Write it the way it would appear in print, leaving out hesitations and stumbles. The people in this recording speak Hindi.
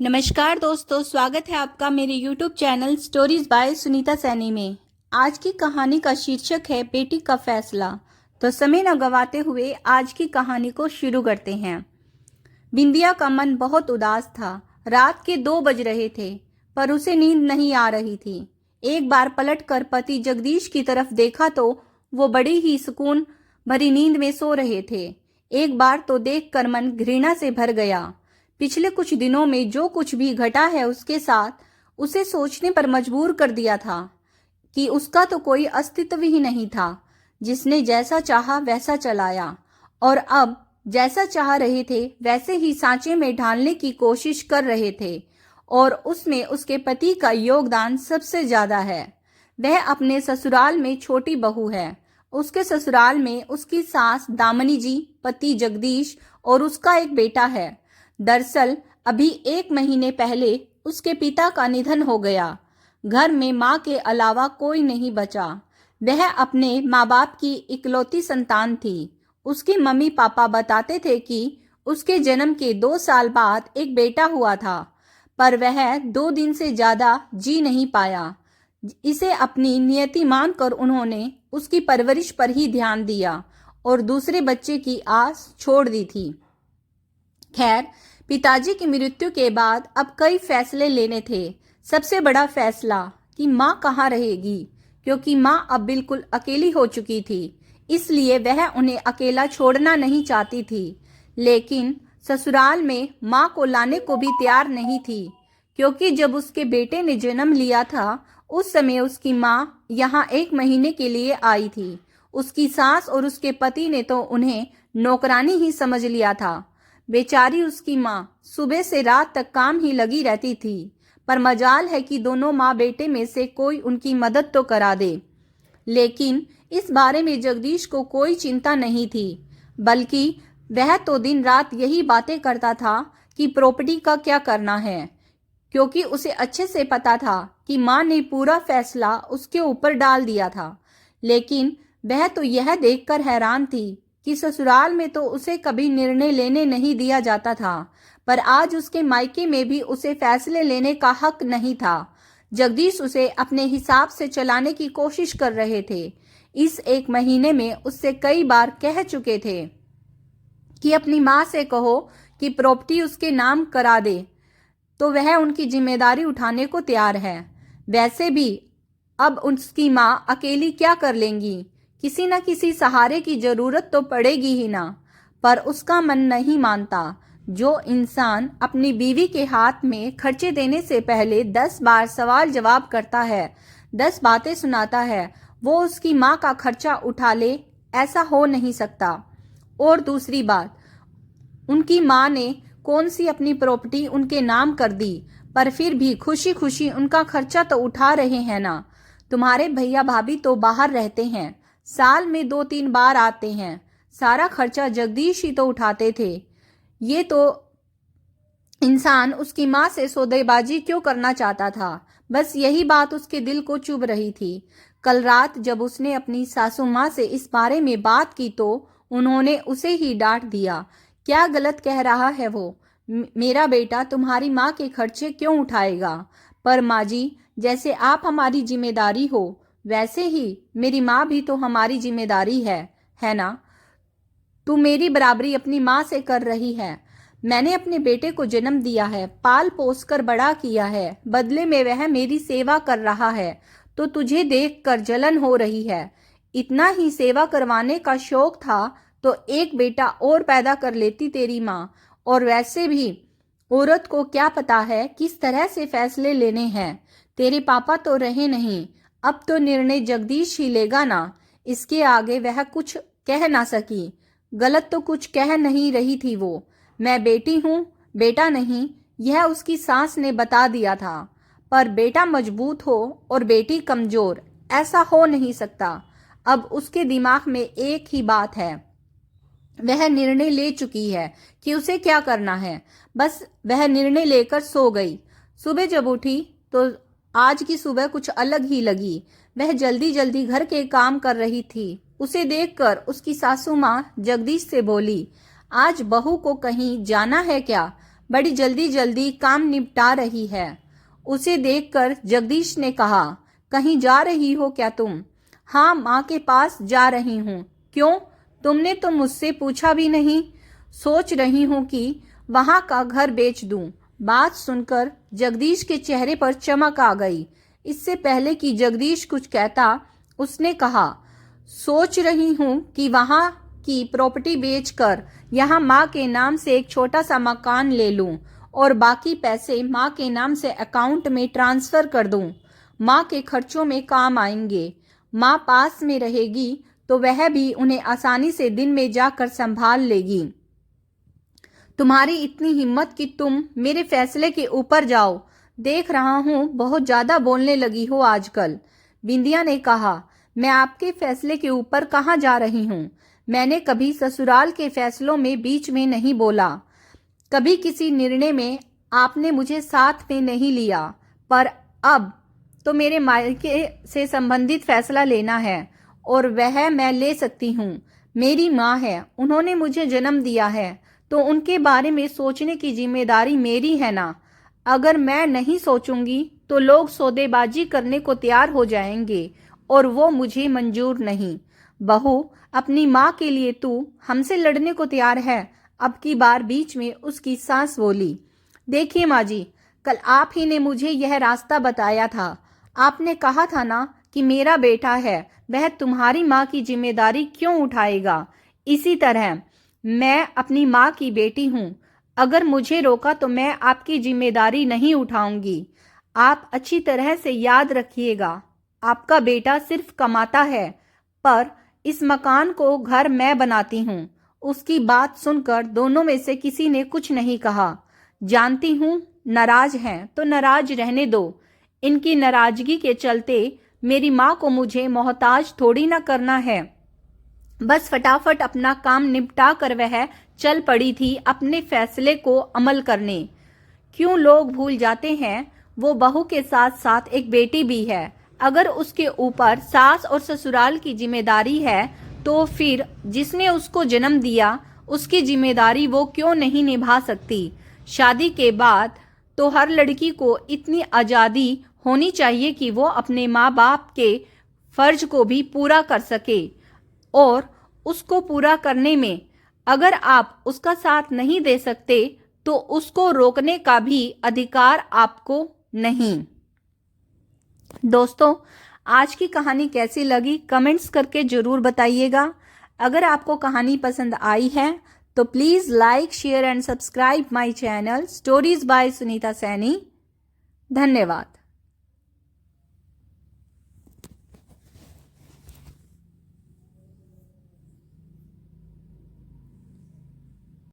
नमस्कार दोस्तों, स्वागत है आपका मेरे YouTube channel stories bye Sunita Saini में। आज की कहानी का शीर्षक है बेटी का फैसला। तो समय न गवाते हुए आज की कहानी को शुरू करते हैं। बिंदिया का मन बहुत उदास था। रात के 2 बज रहे थे पर उसे नींद नहीं आ रही थी। एक बार पलटकर पति जगदीश की तरफ देखा तो वो बड़ी ही सुकून भरी नींद में सो रहे थे। एक बार तो देखकर मन घृणा से भर गया। पिछले कुछ दिनों में जो कुछ भी घटा है उसके साथ उसे सोचने पर मजबूर कर दिया था कि उसका तो कोई अस्तित्व ही नहीं था। जिसने जैसा चाहा वैसा चलाया और अब जैसा चाह रहे थे वैसे ही सांचे में ढालने की कोशिश कर रहे थे। और उसमें उसके पति का योगदान सबसे ज्यादा है। वह अपने ससुराल में छोटी बहू है। उसके ससुराल में उसकी सास दामिनी जी, पति जगदीश और उसका एक बेटा है। दरअसल अभी 1 महीने पहले उसके पिता का निधन हो गया। घर में माँ के अलावा कोई नहीं बचा। वह अपने माँ बाप की इकलौती संतान थी। उसके मम्मी पापा बताते थे कि उसके जन्म के 2 साल बाद एक बेटा हुआ था, पर वह 2 दिन से ज्यादा जी नहीं पाया। इसे अपनी नियति मानकर उन्होंने उसकी परवरिश पर ही ध्यान दिया और दूसरे बच्चे की आस छोड़ दी थी। खैर, पिताजी की मृत्यु के बाद अब कई फैसले लेने थे। सबसे बड़ा फैसला कि माँ कहाँ रहेगी, क्योंकि माँ अब बिल्कुल अकेली हो चुकी थी। इसलिए वह उन्हें अकेला छोड़ना नहीं चाहती थी। लेकिन ससुराल में माँ को लाने को भी तैयार नहीं थी, क्योंकि जब उसके बेटे ने जन्म लिया था उस समय उसकी माँ यहाँ 1 महीने के लिए आई थी। उसकी सास और उसके पति ने तो उन्हें नौकरानी ही समझ लिया था। बेचारी उसकी माँ सुबह से रात तक काम ही लगी रहती थी, पर मजाल है कि दोनों माँ बेटे में से कोई उनकी मदद तो करा दे। लेकिन इस बारे में जगदीश को कोई चिंता नहीं थी, बल्कि वह तो दिन रात यही बातें करता था कि प्रॉपर्टी का क्या करना है, क्योंकि उसे अच्छे से पता था कि माँ ने पूरा फैसला उसके ऊपर डाल दिया था। लेकिन वह तो यह देखकर हैरान थी कि ससुराल में तो उसे कभी निर्णय लेने नहीं दिया जाता था, पर आज उसके मायके में भी उसे फैसले लेने का हक नहीं था। जगदीश उसे अपने हिसाब से चलाने की कोशिश कर रहे थे। इस 1 महीने में उससे कई बार कह चुके थे कि अपनी माँ से कहो कि प्रॉपर्टी उसके नाम करा दे, तो वह उनकी जिम्मेदारी उठाने को तैयार है। वैसे भी अब उसकी माँ अकेली क्या कर लेंगी, किसी न किसी सहारे की जरूरत तो पड़ेगी ही ना। पर उसका मन नहीं मानता। जो इंसान अपनी बीवी के हाथ में खर्चे देने से पहले 10 बार सवाल जवाब करता है, 10 बातें सुनाता है, वो उसकी माँ का खर्चा उठा ले, ऐसा हो नहीं सकता। और दूसरी बात, उनकी माँ ने कौन सी अपनी प्रॉपर्टी उनके नाम कर दी, पर फिर भी खुशी खुशी उनका खर्चा तो उठा रहे हैं ना। तुम्हारे भैया भाभी तो बाहर रहते हैं, साल में 2-3 बार आते हैं, सारा खर्चा जगदीश ही तो उठाते थे। ये तो इंसान उसकी माँ से सौदेबाजी क्यों करना चाहता था? बस यही बात उसके दिल को चुभ रही थी। कल रात जब उसने अपनी सासू माँ से इस बारे में बात की तो उन्होंने उसे ही डांट दिया। क्या गलत कह रहा है वो? मेरा बेटा तुम्हारी माँ के खर्चे क्यों उठाएगा? पर माँ जी, जैसे आप हमारी जिम्मेदारी हो वैसे ही मेरी माँ भी तो हमारी जिम्मेदारी है ना? तू मेरी बराबरी अपनी माँ से कर रही है। मैंने अपने बेटे को जन्म दिया है, पाल पोस कर बड़ा किया है, बदले में वह मेरी सेवा कर रहा है, तो तुझे देखकर जलन हो रही है। इतना ही सेवा करवाने का शौक था तो एक बेटा और पैदा कर लेती तेरी माँ। और वैसे भी औरत को क्या पता है किस तरह से फैसले लेने हैं। तेरे पापा तो रहे नहीं, अब तो निर्णय जगदीश ही लेगा ना। इसके आगे वह कुछ कह ना सकी। गलत तो कुछ कह नहीं रही थी वो। मैं बेटी हूँ, बेटा नहीं, यह उसकी सास ने बता दिया था। पर बेटा मजबूत हो और बेटी कमजोर, ऐसा हो नहीं सकता। अब उसके दिमाग में एक ही बात है, वह निर्णय ले चुकी है कि उसे क्या करना है। बस वह निर्णय लेकर सो गई। सुबह जब उठी तो आज की सुबह कुछ अलग ही लगी। वह जल्दी जल्दी घर के काम कर रही थी। उसे देखकर उसकी सासू माँ जगदीश से बोली, आज बहू को कहीं जाना है क्या? बड़ी जल्दी जल्दी काम निपटा रही है। उसे देखकर जगदीश ने कहा, कहीं जा रही हो क्या तुम? हाँ, माँ के पास जा रही हूँ। क्यों? तुमने तो मुझसे पूछा भी नहीं। सोच रही हूँ कि वहाँ का घर बेच दूँ। बात सुनकर जगदीश के चेहरे पर चमक आ गई। इससे पहले कि जगदीश कुछ कहता, उसने कहा, सोच रही हूँ कि वहाँ की प्रॉपर्टी बेचकर यहाँ माँ के नाम से एक छोटा सा मकान ले लूँ और बाकी पैसे माँ के नाम से अकाउंट में ट्रांसफर कर दूँ। माँ के खर्चों में काम आएंगे। माँ पास में रहेगी तो वह भी उन्हें आसानी से दिन में जाकर संभाल लेगी। तुम्हारी इतनी हिम्मत कि तुम मेरे फैसले के ऊपर जाओ। देख रहा हूँ बहुत ज्यादा बोलने लगी हो आजकल। बिंदिया ने कहा, मैं आपके फैसले के ऊपर कहाँ जा रही हूँ? मैंने कभी ससुराल के फैसलों में बीच में नहीं बोला। कभी किसी निर्णय में आपने मुझे साथ में नहीं लिया, पर अब तो मेरे मायके से संबंधित फैसला लेना है और वह मैं ले सकती हूँ। मेरी माँ है, उन्होंने मुझे जन्म दिया है, तो उनके बारे में सोचने की जिम्मेदारी मेरी है ना। अगर मैं नहीं सोचूंगी तो लोग सौदेबाजी करने को तैयार हो जाएंगे और वो मुझे मंजूर नहीं। बहू, अपनी माँ के लिए तू हमसे लड़ने को तैयार है? अब की बार बीच में उसकी सास बोली, देखिए माँ जी, कल आप ही ने मुझे यह रास्ता बताया था। आपने कहा था ना कि मेरा बेटा है, वह तुम्हारी माँ की जिम्मेदारी क्यों उठाएगा? इसी तरह मैं अपनी माँ की बेटी हूँ। अगर मुझे रोका तो मैं आपकी जिम्मेदारी नहीं उठाऊंगी। आप अच्छी तरह से याद रखिएगा, आपका बेटा सिर्फ कमाता है, पर इस मकान को घर मैं बनाती हूँ। उसकी बात सुनकर दोनों में से किसी ने कुछ नहीं कहा। जानती हूँ नाराज हैं तो नाराज रहने दो। इनकी नाराजगी के चलते मेरी माँ को मुझे मोहताज थोड़ी ना करना है। बस फटाफट अपना काम निपटा कर वह चल पड़ी थी अपने फैसले को अमल करने। क्यों लोग भूल जाते हैं वो बहू के साथ साथ एक बेटी भी है। अगर उसके ऊपर सास और ससुराल की जिम्मेदारी है तो फिर जिसने उसको जन्म दिया उसकी जिम्मेदारी वो क्यों नहीं निभा सकती? शादी के बाद तो हर लड़की को इतनी आज़ादी होनी चाहिए कि वो अपने माँ बाप के फर्ज को भी पूरा कर सके, और उसको पूरा करने में अगर आप उसका साथ नहीं दे सकते तो उसको रोकने का भी अधिकार आपको नहीं। दोस्तों, आज की कहानी कैसी लगी कमेंट्स करके ज़रूर बताइएगा। अगर आपको कहानी पसंद आई है तो please like, share and subscribe my channel stories bye Sunita Saini. धन्यवाद।